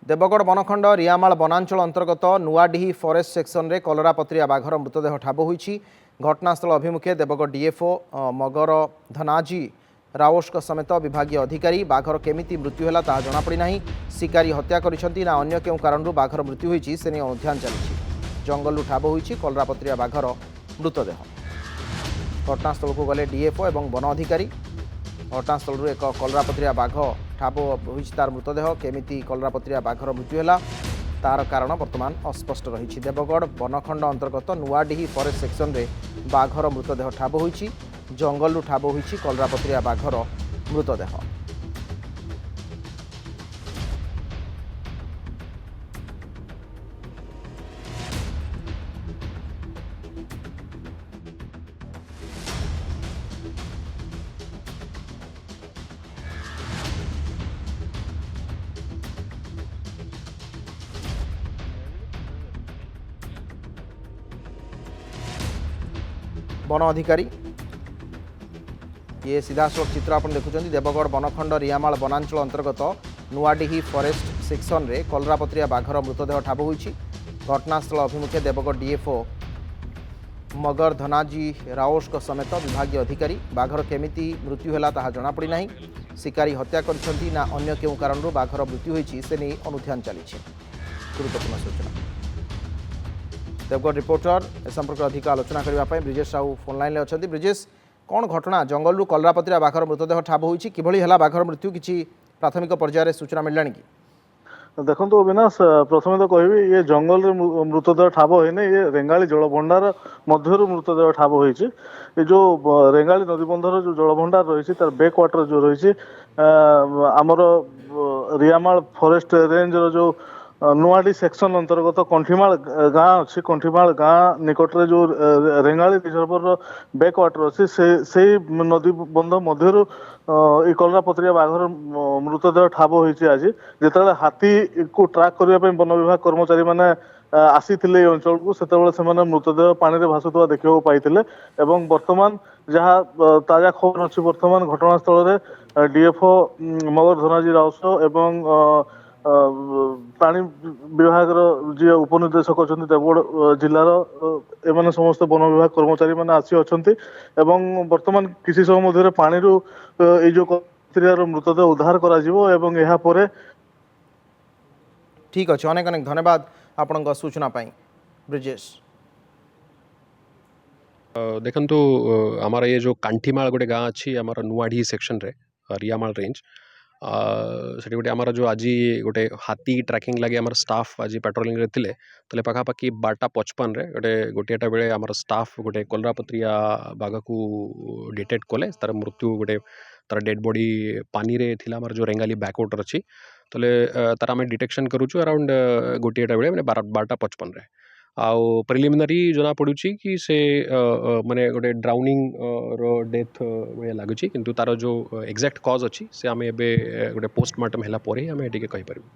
देवगढ़ बनखंड रियामाल वनांचल अंतर्गत नुआडीही forest section रे कलरापत्रिया बाघर मृतदेह ठाब होईछि। घटनास्थल अभिमुखे देवगढ़ डीएफओ मगर धनाजी राओस्क समेत विभागीय अधिकारी बाघर केमिति मृत्यु है ताहा जनापड़ी नाही। शिकारी हत्या करिसंती ना अन्य केउ कारणरू बाघर मृत्यु होईछि से नेई अनुध्यान चलिछि। जंगलरू ठाब होईछि कलरापत्रिया बाघर मृतदेह। घटनास्थल को गले डीएफओ एवं वन अधिकारी। घटनास्थल एक कलरापत्रिया बाघ ठाब होईछि तार मृतदेह केमिति कलरापत्रिया बाघर मृत्यु है तार कारण बर्तमान अस्पष्ट रही। देवगढ़ बनखंड अंतर्गत नुआडीही फॉरेस्ट सेक्शन रे बाघर मृतदेह ठाब होईछि। जंगलरू ठाब होईछि कलरापत्रिया बाघर मृतदेह। वन अधिकारी ये सीधासख चित्र आप देखुं। देवगढ़ बनखंड रियामाल वनांचल अंतर्गत नुआडीही फॉरेस्ट सेक्शन रे कलरापत्रिया बाघर मृतदेह ठाब होईछि। घटनास्थल अभिमुखे देवगढ़ डीएफओ मगर धनाजी राओस्क समेत विभागीय अधिकारी बाघर केमिति मृत्यु है ताहा जनापड़ी नाही। शिकारी हत्या करिसंती ना अन्य केउ कारणरू बाघर मृत्यु होईछि से नेई अनुध्यान चलिछि। गुरुत्वपूर्ण सूचना। देवगढ़ रिपोर्टर ए संपर्क अधिक आलोचना करने ब्रिजेश साहू फोनलाइन अच्छा। ब्रिजेश, कौन घटना जंगलू कलरापत्रिया बाघर मृतदेह ठाब होईछि किभଳି ହେଲା बाघर मृत्यु किछि प्राथमिक पर्यायर सूचना मिललानी कि? देखो अविनाश, प्रथम तो कहबी ये जंगल मृतदेह ठाब होने ये रेंगाली जलभंडार मध्य मृतदेह ठाब होईछि। ये जो रेंगाली नदीबंधर जो जलभंडार रही तार बैक वाटर जो रही आमर रियामाल फॉरेस्ट रेंज जो नुआडी सेक्शन अंतर्गत कंठीमाल गाँ अच्छी। कंठीमाल गाँ निकट में जो रेंगाली रिजर्वर बैक वाटर अच्छी से नदी बंध मध्य कलरापत्रिया बाघर मृतदेह ठाब होईछि। आज जिते हाथी को ट्रैक करने वन विभाग कर्मचारी मैंने आसी अंचल को से मृतदेह पानी में भासुवा देखा पाई। वर्तमान जहाँ ताजा खबर अच्छी वर्तमान घटनास्थल में डीएफओ मगर धनाजी राउस एवं प्राणी विभाग जी उपनिर्देशक अच्छा देवगढ़ जिलार एम समस्त वन विभाग कर्मचारी मैंने आसी अच्छा। वर्तमान किसी समय मध्य पानी जो मृतदेह उद्धार कर। ठीक अच्छे, अनेक अनेक धन्यवाद आपण सूचना ब्रिजेश। देखंतु आमार ये जो कांठीमाल गोटे गाँ अच्छी आमार नुआडी सेक्शन रे रियामाल रेंज से गोटे आमार जो आज गोटे हाथी ट्रैकिंग लगे आमार स्टाफ आज पेट्रोलिंग रे थिले तले पाखापाखि 12:55 रे गोटेटा बेले आमार स्टाफ गोटे कलरापत्रिया बाघ को डिटेक्ट कले। तार मृत्यु गोटे तार डेड बॉडी पानी रे थिला आमार जो रेंगाली बैकवाटर अच्छी तले तार आम डिटेक्शन करूँ अराउंड गोटेटा बेले मैंने 12:55 रे। आउ प्रिलिमिनारी जना पड़ुची कि से माने गोटे ड्राउनिंग रो डेथ भाया लगुच किंतु तार जो एक्जाक्ट कॉज अच्छी से आम एबे गोटे पोस्टमार्टम हैला परे आम एटिके कहि परिबु।